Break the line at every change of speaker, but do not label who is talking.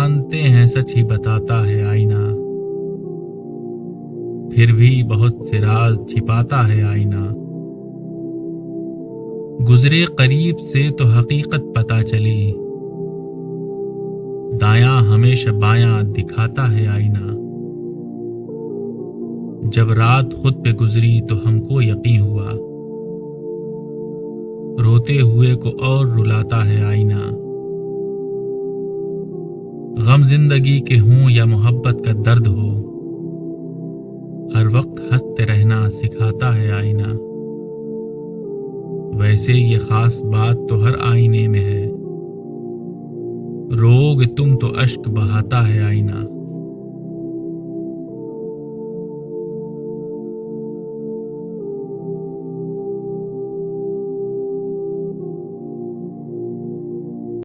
جانتے ہیں سچ ہی بتاتا ہے آئینہ، پھر بھی بہت سے راز چھپاتا ہے آئینہ۔ گزرے قریب سے تو حقیقت پتہ چلی، دایاں ہمیشہ بایاں دکھاتا ہے آئینہ۔ جب رات خود پہ گزری تو ہم کو یقین ہوا، روتے ہوئے کو اور رلاتا ہے آئینہ۔ غم زندگی کے ہوں یا محبت کا درد ہو، ہر وقت ہنستے رہنا سکھاتا ہے آئینہ۔ ویسے یہ خاص بات تو ہر آئینے میں ہے، روگ تم تو اشک بہاتا ہے آئینہ۔